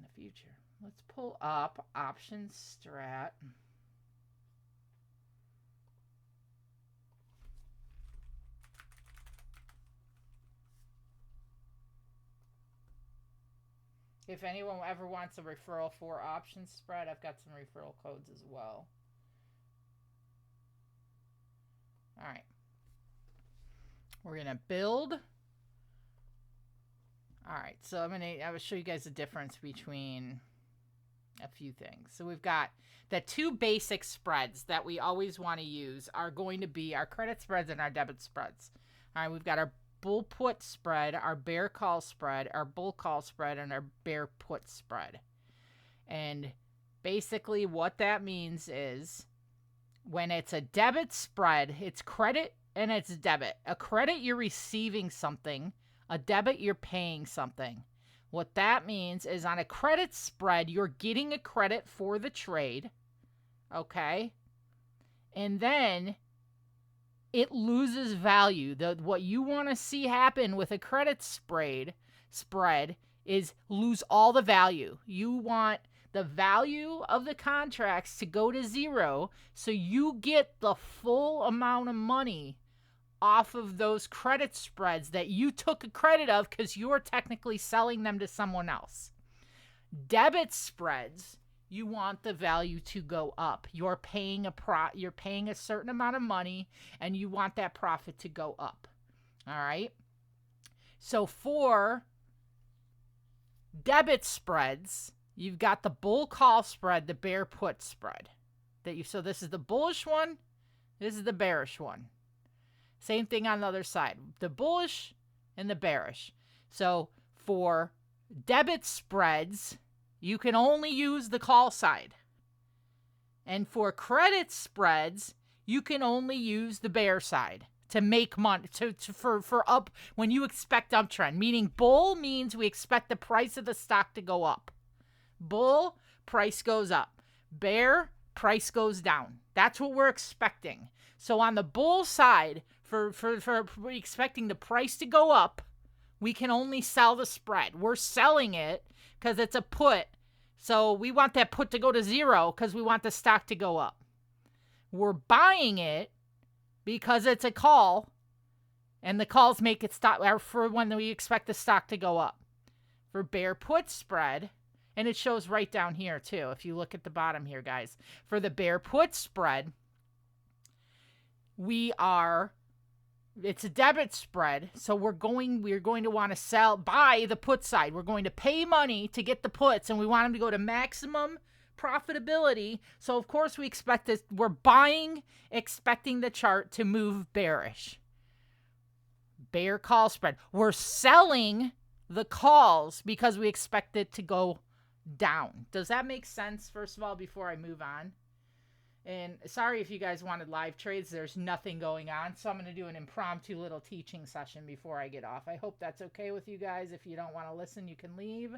in the future. Let's pull up option strat. If anyone ever wants a referral for option spread, I've got some referral codes as well. All right. We're going to build. All right. So I will show you guys the difference between a few things. So we've got the two basic spreads that we always want to use are going to be our credit spreads and our debit spreads. All right. We've got our bull put spread, our bear call spread, our bull call spread, and our bear put spread. And basically what that means is when it's a debit spread, it's credit and it's debit. A credit, you're receiving something. A debit, you're paying something. What that means is on a credit spread, you're getting a credit for the trade, okay? And then it loses value. What you want to see happen with a credit spread is lose all the value. You want the value of the contracts to go to zero so you get the full amount of money off of those credit spreads that you took a credit of because you're technically selling them to someone else. Debit spreads, you want the value to go up. You're paying a certain amount of money and you want that profit to go up. All right? So for debit spreads, you've got the bull call spread, the bear put spread. So this is the bullish one, this is the bearish one. Same thing on the other side, the bullish and the bearish. So for debit spreads, you can only use the call side. And for credit spreads, you can only use the bear side to make money, for up when you expect uptrend. Meaning bull means we expect the price of the stock to go up. Bull, price goes up. Bear, price goes down. That's what we're expecting. So on the bull side, for expecting the price to go up, we can only sell the spread. We're selling it because it's a put. So we want that put to go to zero because we want the stock to go up. We're buying it because it's a call, and the calls make it stop for when we expect the stock to go up. For bear put spread, and it shows right down here too, if you look at the bottom here, guys. For the bear put spread, it's a debit spread, so we're going to want to buy the put side. We're going to pay money to get the puts, and we want them to go to maximum profitability. So of course we expect this. We're buying, expecting the chart to move bearish. Bear call spread. We're selling the calls because we expect it to go down. Does that make sense, first of all, before I move on? And sorry if you guys wanted live trades. There's nothing going on, so I'm going to do an impromptu little teaching session before I get off. I hope that's okay with you guys. If you don't want to listen, you can leave.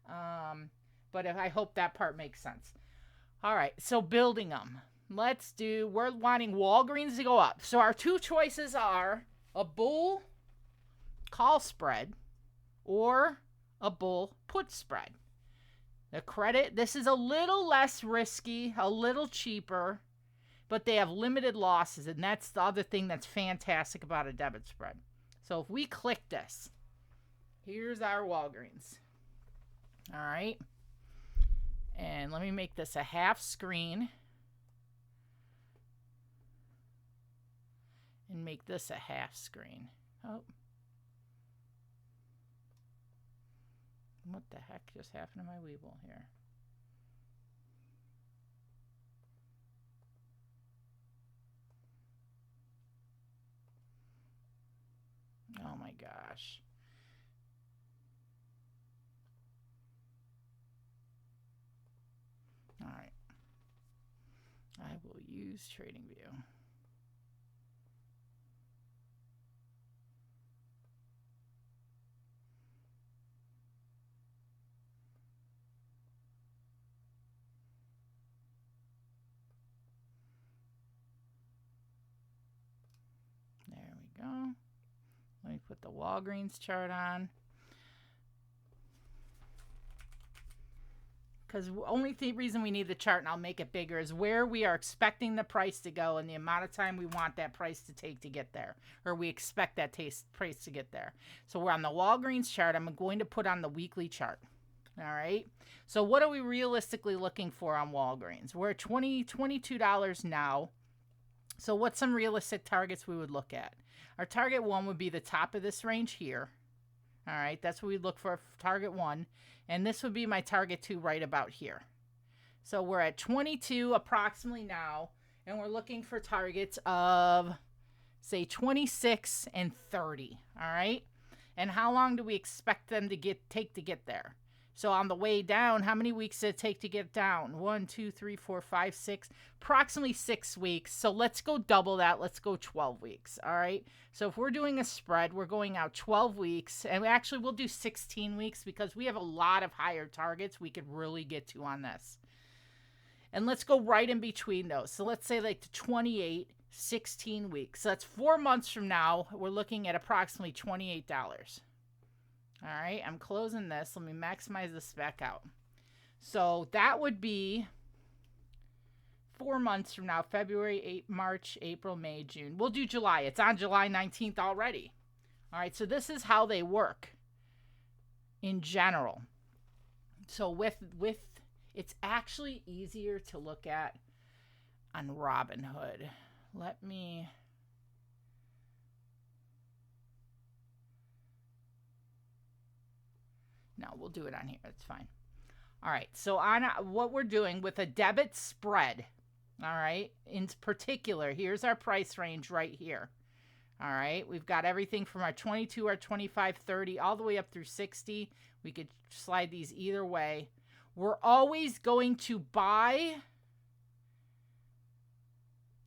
But I hope that part makes sense. All right, so building them. We're wanting Walgreens to go up. So our two choices are a bull call spread or a bull put spread. The credit, this is a little less risky, a little cheaper, but they have limited losses, and that's the other thing that's fantastic about a debit spread. So if we click this, here's our Walgreens. All right. And let me make this a half screen. And make this a half screen. Oh. What the heck just happened to my Weeble here? Oh my gosh. All right. I will use TradingView. There we go. Let me put the Walgreens chart on. because only the reason we need the chart, and I'll make it bigger, is where we are expecting the price to go and the amount of time we want that price to take to get there, or we expect that price to get there. So we're on the Walgreens chart. I'm going to put on the weekly chart. All right. So what are we realistically looking for on Walgreens? We're at $22 now. So what's some realistic targets we would look at? Our target 1 would be the top of this range here. All right, that's what we look for target 1. And this would be my target 2 right about here. So we're at 22 approximately now, and we're looking for targets of, say, 26 and 30. All right, and how long do we expect them to take to get there? So on the way down, how many weeks did it take to get down? 1, 2, 3, 4, 5, 6, approximately 6 weeks. So let's go double that. Let's go 12 weeks. All right. So if we're doing a spread, we're going out 12 weeks, and we'll do 16 weeks because we have a lot of higher targets we could really get to on this. And let's go right in between those. So let's say like the 28, 16 weeks. So that's 4 months from now. We're looking at approximately $28. All right, I'm closing this. Let me maximize this back out. So that would be 4 months from now, February, March, April, May, June. We'll do July. It's on July 19th already. All right, so this is how they work in general. So with it's actually easier to look at on Robinhood. No, we'll do it on here. It's fine. All right. So on what we're doing with a debit spread, all right, in particular, here's our price range right here. All right. We've got everything from our 22, our 25, 30, all the way up through 60. We could slide these either way. We're always going to buy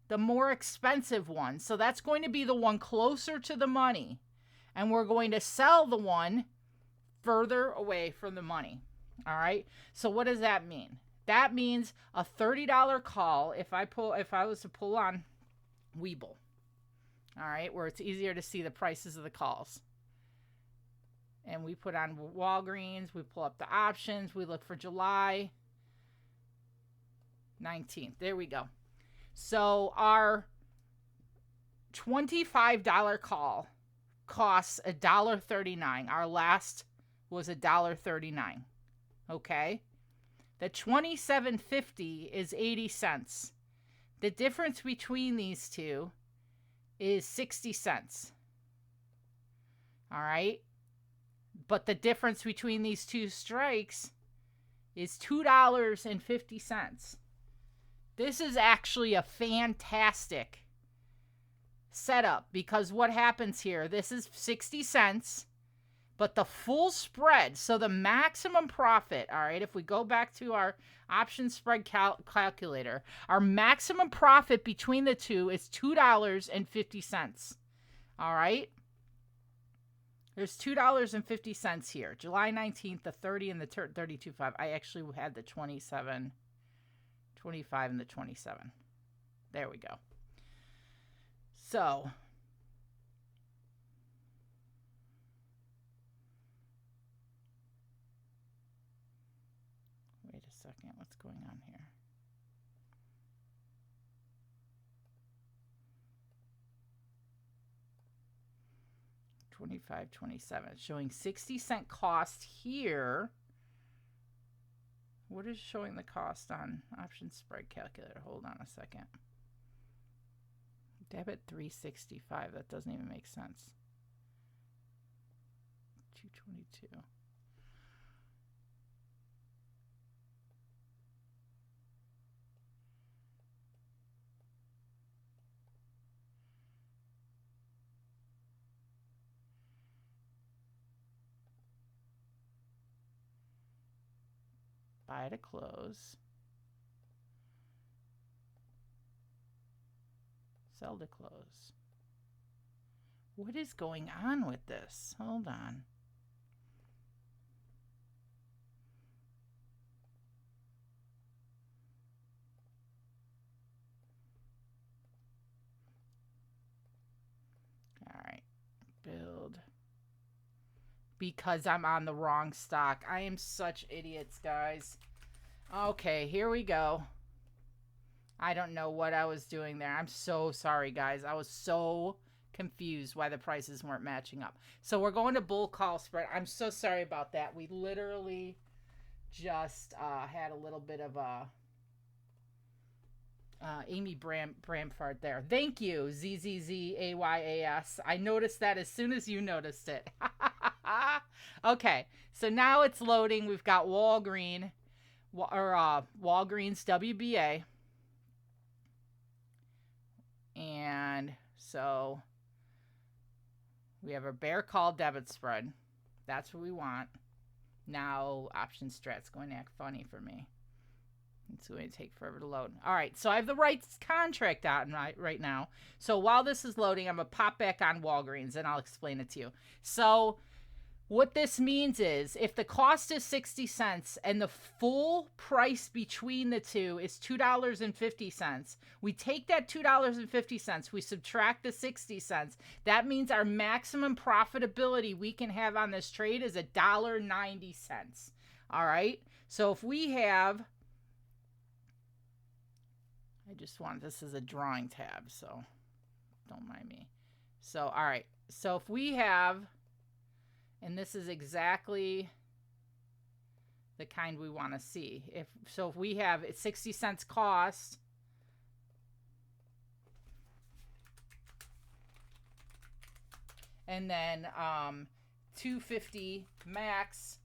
the more expensive one. So that's going to be the one closer to the money. And we're going to sell the one further away from the money. All right. So what does that mean? That means a $30 call if I was to pull on Webull. All right, where it's easier to see the prices of the calls. And we put on Walgreens, we pull up the options, we look for July 19th. There we go. So our $25 call costs $1.39. Our last was $1.39. Okay? The $27.50 is 80 cents. The difference between these two is 60 cents. All right? But the difference between these two strikes is $2.50. This is actually a fantastic setup because what happens here, this is 60 cents. But the full spread, so the maximum profit, all right, if we go back to our option spread calculator, our maximum profit between the two is $2.50. All right? There's $2.50 here. July 19th, the 30 and the 32.5. I actually had the 27, 25, and the 27. There we go. So wait a second. What's going on here? $25, $27. It's showing 60-cent cost here. What is showing the cost on option spread calculator? Hold on a second. Debit $3.65. That doesn't even make sense. $2.22. Buy to close. Sell to close. What is going on with this? Hold on. All right. Build. Because I'm on the wrong stock. I am such idiots, guys. Okay, here we go. I don't know what I was doing there. I'm so sorry, guys. I was so confused why the prices weren't matching up. So we're going to bull call spread. I'm so sorry about that. We literally just had a little bit of a Amy Bramford there. Thank you, ZZZAYAS. I noticed that as soon as you noticed it. Okay, so now it's loading. We've got Walgreens WBA. And so we have a bear call debit spread. That's what we want. Now option strat's going to act funny for me. It's going to take forever to load. All right, so I have the right contract out right now. So while this is loading, I'm going to pop back on Walgreens and I'll explain it to you. So what this means is if the cost is 60 cents and the full price between the two is $2.50, we take that $2.50, we subtract the 60 cents. That means our maximum profitability we can have on this trade is $1.90. All right, so if we have, I just want, this is a drawing tab, so don't mind me. So, all right, so if we have, and this is exactly the kind we want to see. If we have 60 cents cost, and then 250 max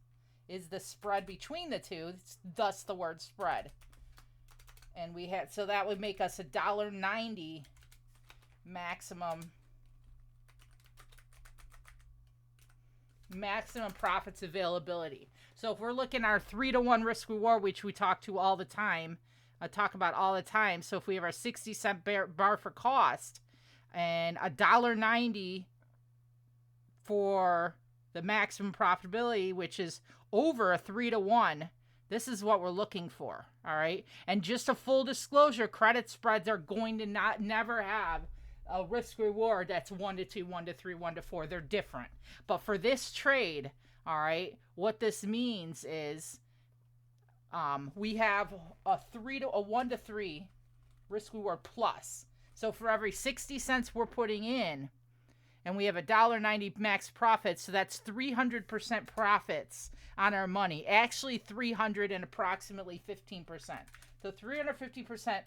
is the spread between the two, thus the word spread. And we had, so that would make us $1.90 maximum profits availability. So if we're looking at our 3-to-1 risk reward, which we talk about all the time. So if we have our 60-cent bar for cost and $1.90 for the maximum profitability, which is over a 3-to-1, this is what we're looking for. All right. And just a full disclosure, credit spreads are going to never have a risk reward that's 1-to-2, 1-to-3, 1-to-4. They're different. But for this trade, all right, what this means is we have a 1-to-3 risk reward plus. So for every 60 cents we're putting in, and we have $1.90 max profit, so that's 300% profits on our money. Actually, 300 and approximately 15%. So 350%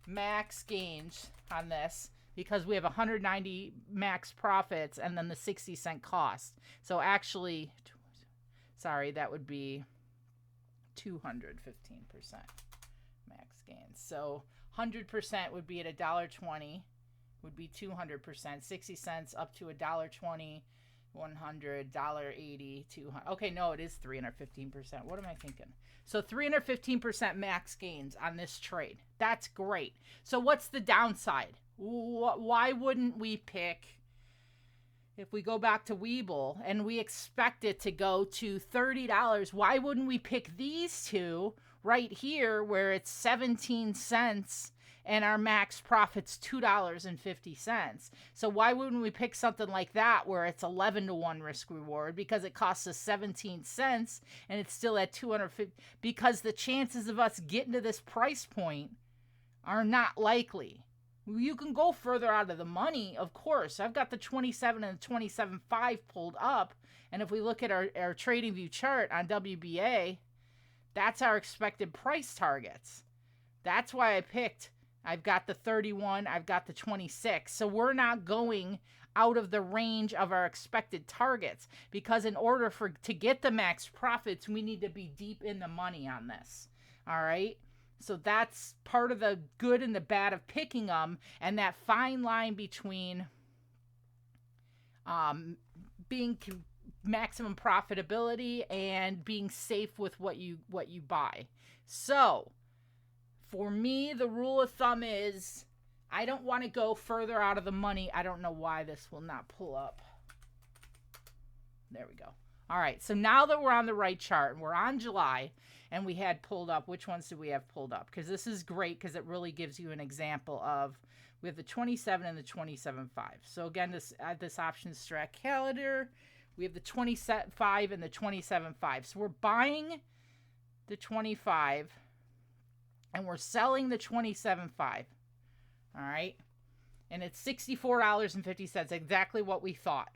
max gains on this, because we have 190 max profits and then the 60-cent cost. So actually, sorry, that would be 215% max gains. So 100% would be at $1.20, would be 200%, 60 cents up to $1.20, 100, $1.80, 200. Okay, no, it is 315%. What am I thinking? So 315% max gains on this trade. That's great. So what's the downside? Why wouldn't we pick, if we go back to Webull and we expect it to go to $30, why wouldn't we pick these two right here where it's 17 cents and our max profit's $2.50? So why wouldn't we pick something like that where it's 11-to-1 risk reward, because it costs us 17 cents and it's still at 250, because the chances of us getting to this price point are not likely. You can go further out of the money, of course. I've got the 27 and the 27.5 pulled up, and if we look at our trading view chart on WBA, that's our expected price targets. That's why I've got the 31, I've got the 26. So we're not going out of the range of our expected targets, because in order to get the max profits, we need to be deep in the money on this. All right? So that's part of the good and the bad of picking them, and that fine line between being maximum profitability and being safe with what you buy. So for me, the rule of thumb is I don't want to go further out of the money. I don't know why this will not pull up. There we go. All right, so now that we're on the right chart and we're on July, and we had pulled up, which ones did we have pulled up? Because this is great, because it really gives you an example of, we have the 27 and the 27.5. So again, this option strat calendar, we have the 25 and the 27.5. So we're buying the 25 and we're selling the 27.5. All right. And it's $64.50, exactly what we thought.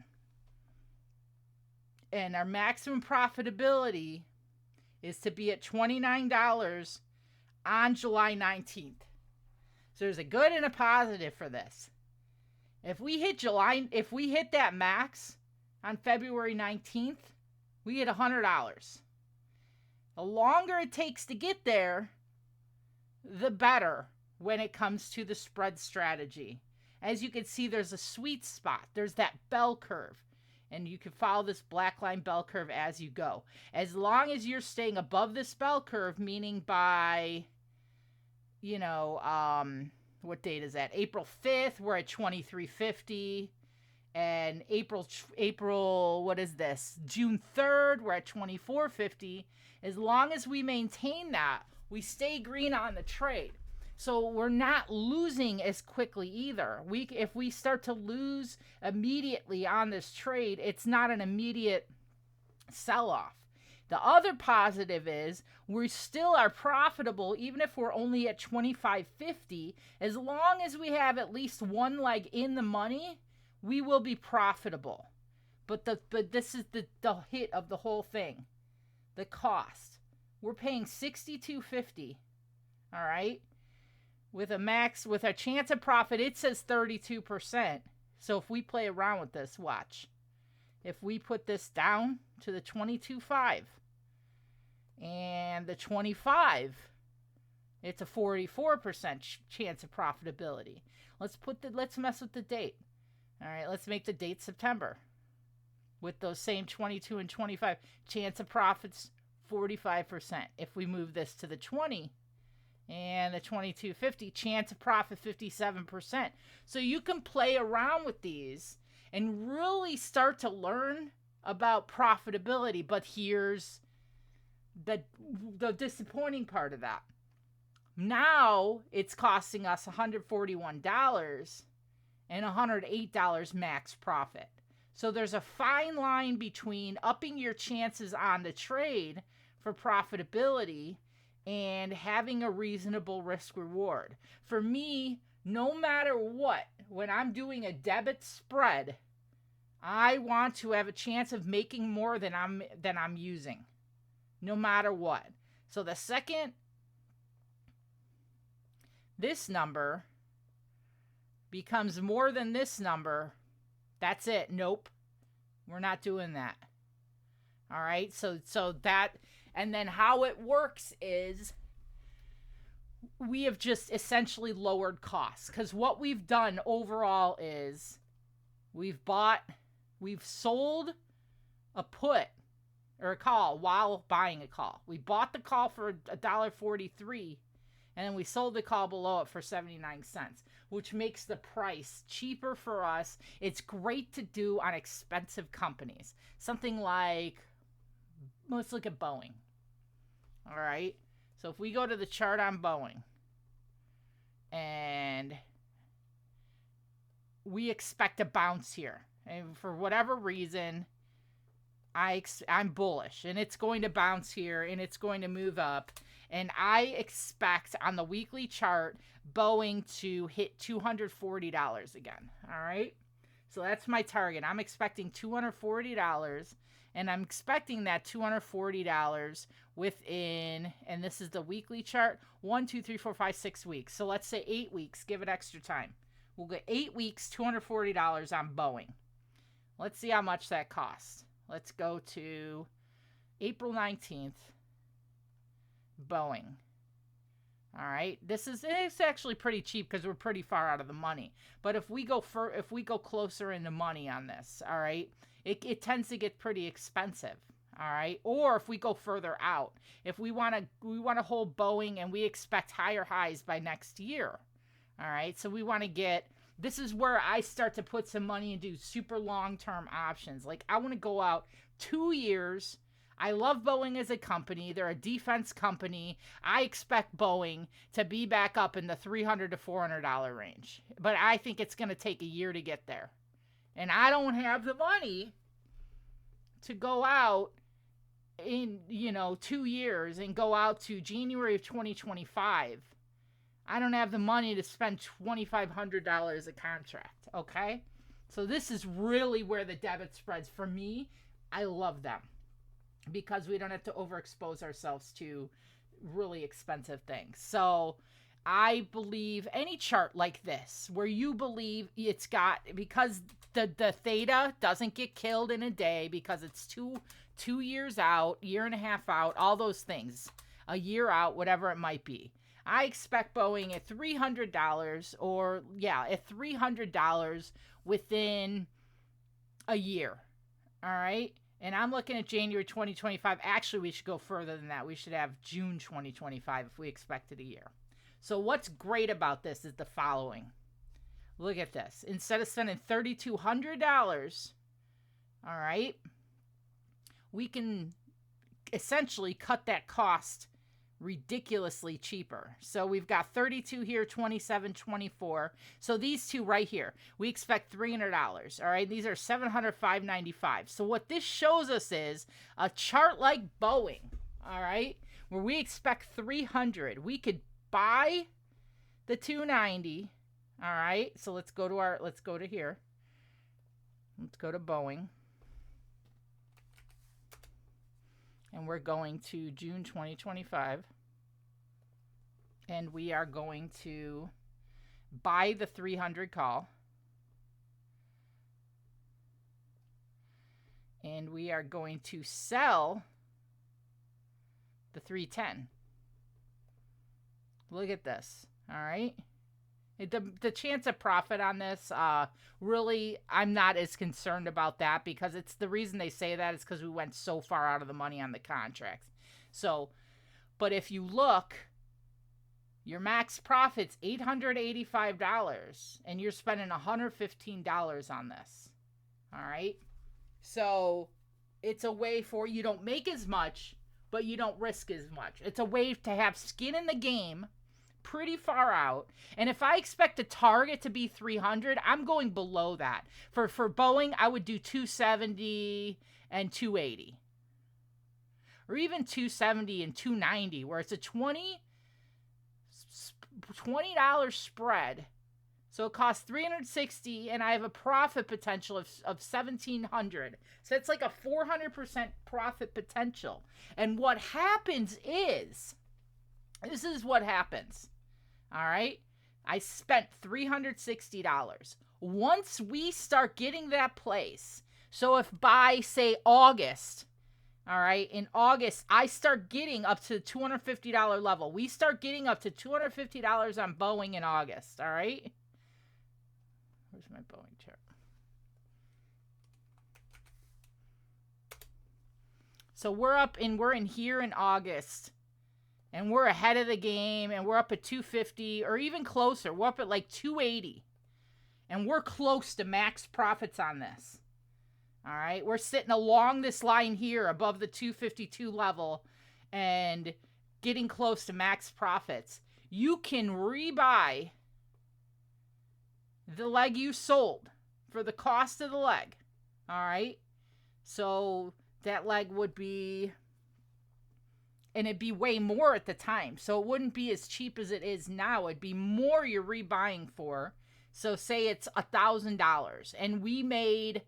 And our maximum profitability is to be at $29 on July 19th. So there's a good and a positive for this. If we hit that max on February 19th, we get $100. The longer it takes to get there, the better when it comes to the spread strategy. As you can see, there's a sweet spot. There's that bell curve. And you can follow this black line bell curve as you go. As long as you're staying above this bell curve, meaning by, what date is that? April 5th, we're at 23.50. And April, what is this? June 3rd, we're at 24.50. As long as we maintain that, we stay green on the trade. So we're not losing as quickly either. If we start to lose immediately on this trade, it's not an immediate sell-off. The other positive is we still are profitable even if we're only at 25.50. As long as we have at least one leg in the money, we will be profitable. But this is the hit of the whole thing. The cost. We're paying $62.50. All right? With a chance of profit, it says 32%. So if we play around with this, watch. If we put this down to the 22.5 and the 25, it's a 44% chance of profitability. Let's mess with the date. All right, let's make the date September. With those same 22 and 25, chance of profits 45%. If we move this to the 20 and the 22.50, chance of profit 57%. So you can play around with these and really start to learn about profitability. But here's the disappointing part of that. Now it's costing us $141 and $108 max profit. So there's a fine line between upping your chances on the trade for profitability and having a reasonable risk reward. For me, no matter what, when I'm doing a debit spread, I want to have a chance of making more than I'm using, no matter what. So the second this number becomes more than this number, that's it. Nope. We're not doing that. All right? So that, and then how it works is we have just essentially lowered costs, because what we've done overall is we've sold a put or a call while buying a call. We bought the call for $1.43 and then we sold the call below it for 79 cents, which makes the price cheaper for us. It's great to do on expensive companies. Something like, let's look at Boeing. All right. So if we go to the chart on Boeing and we expect a bounce here, and for whatever reason, I'm bullish, and it's going to bounce here and it's going to move up. And I expect on the weekly chart Boeing to hit $240 again. All right. So that's my target. I'm expecting $240, and I'm expecting that $240 within, and this is the weekly chart, 1, 2, 3, 4, 5, 6 weeks. So let's say 8 weeks. Give it extra time. We'll get 8 weeks, $240 on Boeing. Let's see how much that costs. Let's go to April 19th. Boeing. All right, it's actually pretty cheap because we're pretty far out of the money. But if we go closer into money on this, all right, it tends to get pretty expensive. All right, or if we go further out, if we want to hold Boeing and we expect higher highs by next year. All right, so we want to get. This is where I start to put some money into super long-term options. Like I want to go out 2 years. I love Boeing as a company. They're a defense company. I expect Boeing to be back up in the $300 to $400 range. But I think it's going to take a year to get there. And I don't have the money to go out in 2 years and go out to January of 2025, I don't have the money to spend $2,500 a contract. Okay, so this is really where the debit spreads for me. I love them because we don't have to overexpose ourselves to really expensive things. So I believe any chart like this, where you believe it's got, because the theta doesn't get killed in a day, because it's two years out, year and a half out, all those things, a year out, whatever it might be. I expect Boeing at $300, or at $300 within a year. All right. And I'm looking at January 2025. Actually, we should go further than that. We should have June 2025 if we expected a year. So what's great about this is the following. Look at this. Instead of spending $3,200, all right, we can essentially cut that cost ridiculously cheaper. So we've got 32 here, 27, 24. So these two right here, we expect $300. All right, these are $700, $595. So what this shows us is a chart like Boeing, all right, where we expect $300. We could buy the $290. All right, so let's go to here. Let's go to Boeing. And we're going to June 2025. And we are going to buy the 300 call. And we are going to sell the 310. Look at this. All right. The chance of profit on this, really, I'm not as concerned about that, because it's the reason they say that is because we went so far out of the money on the contracts. So, but if you look, your max profit's $885, and you're spending $115 on this. All right. So it's a way for, you don't make as much, but you don't risk as much. It's a way to have skin in the game pretty far out. And if I expect the target to be 300, I'm going below that. For Boeing, I would do 270 and 280. Or even 270 and 290, where it's a $20 spread. So it costs $360, and I have a profit potential of $1,700. So it's like a 400% profit potential. And what happens is, this is what happens. All right. I spent $360. Once we start getting that place, so if by, say, August, all right, in August, I start getting up to the $250 level. We start getting up to $250 on Boeing in August. All right. Where's my Boeing chart? So we're in here in August. And we're ahead of the game, and we're up at 250, or even closer. We're up at like 280. And we're close to max profits on this. All right? We're sitting along this line here above the 252 level and getting close to max profits. You can rebuy the leg you sold for the cost of the leg. All right? So that leg would be... and it'd be way more at the time. So it wouldn't be as cheap as it is now. It'd be more you're rebuying for. So say it's $1,000, and we made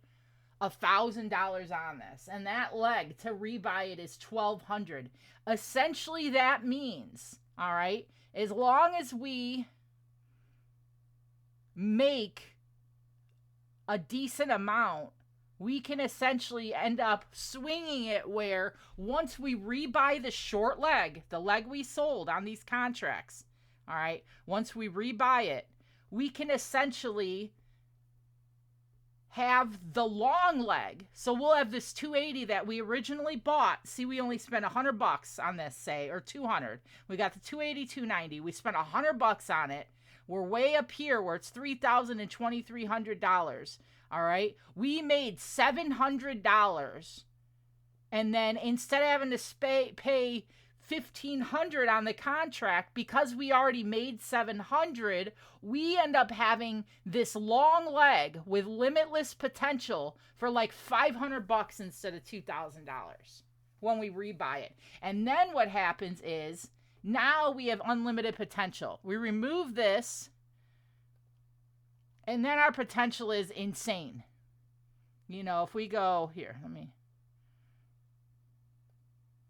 $1,000 on this, and that leg to rebuy it is $1,200. Essentially, that means, all right, as long as we make a decent amount, we can essentially end up swinging it where once we rebuy the short leg, the leg we sold on these contracts, all right, once we rebuy it, we can essentially have the long leg. So we'll have this 280 that we originally bought. See, we only spent $100 on this, say, or 200. We got the 280, 290. We spent $100 on it. We're way up here where it's $3,000 and $2,300. All right. We made $700. And then instead of having to pay $1,500 on the contract, because we already made $700, we end up having this long leg with limitless potential for like $500 instead of $2,000. when we rebuy it. And then what happens is now we have unlimited potential. We remove this, and then our potential is insane. You know, if we go here,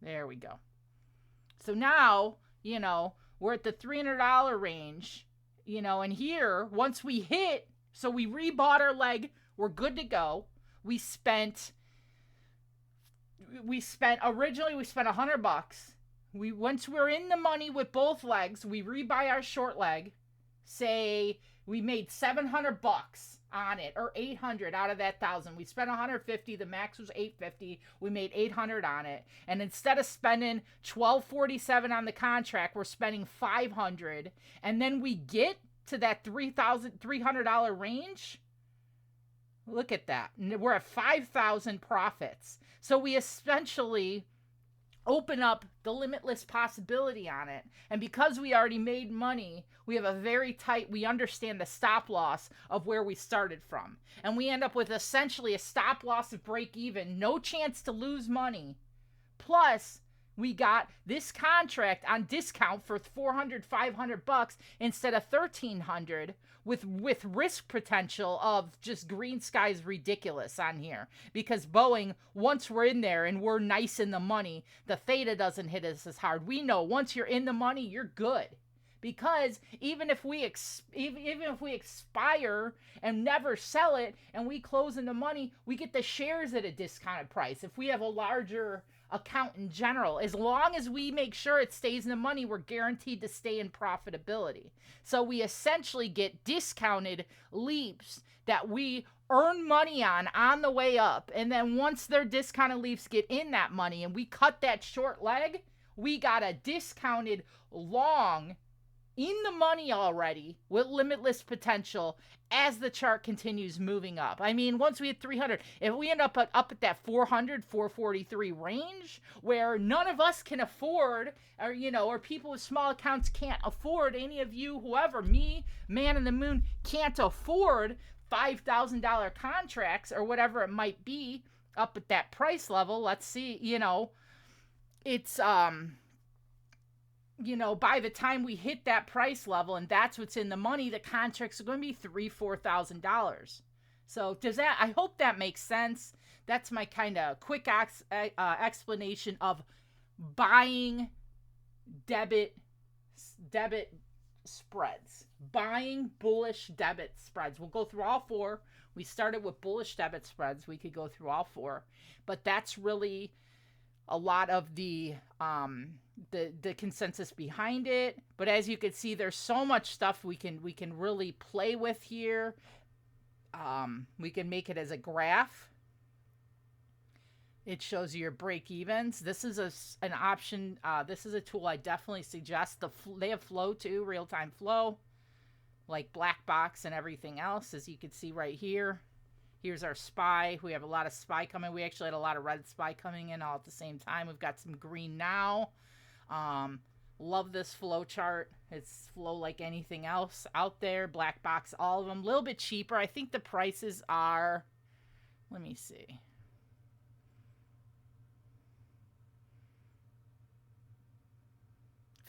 there we go. So now, you know, we're at the $300 range, you know, and here, once we hit, so we rebought our leg, we're good to go. Originally we spent $100. Once we're in the money with both legs, we rebuy our short leg. Say we made $700 on it, or 800 out of that 1,000. We spent 150. The max was 850. We made 800 on it, and instead of spending 1247 on the contract, we're spending 500, and then we get to that $3,300 range. Look at that. We're at 5,000 profits. So we essentially open up the limitless possibility on it. And because we already made money, we have a very tight, we understand the stop loss of where we started from. And we end up with essentially a stop loss of break even, no chance to lose money. Plus, we got this contract on discount for $400, $500 instead of $1,300 with risk potential of just green skies ridiculous on here. Because Boeing, once we're in there and we're nice in the money, the theta doesn't hit us as hard. We know once you're in the money, you're good. Because even if we expire and never sell it and we close in the money, we get the shares at a discounted price. If we have a larger account in general, as long as we make sure it stays in the money, we're guaranteed to stay in profitability. So we essentially get discounted leaps that we earn money on the way up, and then once their discounted leaps get in that money and we cut that short leg, we got a discounted long in the money already with limitless potential as the chart continues moving up. I mean, once we hit 300, if we end up at that 400, 443 range where none of us can afford, or, you know, or people with small accounts can't afford, any of you, whoever, me, Man in the Moon, can't afford $5,000 contracts or whatever it might be up at that price level. Let's see, you know, it's, you know, by the time we hit that price level and that's what's in the money, the contracts are going to be $3,000-$4,000. So does that, I hope that makes sense. That's my kind of quick explanation of buying debit spreads, buying bullish debit spreads. We'll go through all four. We started with bullish debit spreads. We could go through all four, but that's really a lot of the consensus behind it. But as you can see, there's so much stuff we can really play with here. We can make it as a graph. It shows you your break evens. This is an option. This is a tool I definitely suggest. They have flow too, real-time flow, like black box and everything else, as you can see right here. Here's our SPY. We have a lot of SPY coming. We actually had a lot of red SPY coming in all at the same time. We've got some green now. Love this flow chart. It's flow like anything else out there. Black box, all of them. A little bit cheaper. I think the prices are, let me see.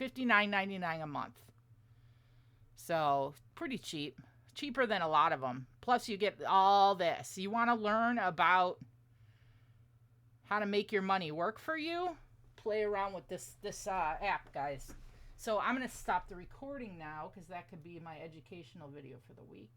$59.99 a month. So pretty cheap. Cheaper than a lot of them. Plus you get all this. You want to learn about how to make your money work for you? Play around with this app, guys. So I'm going to stop the recording now because that could be my educational video for the week.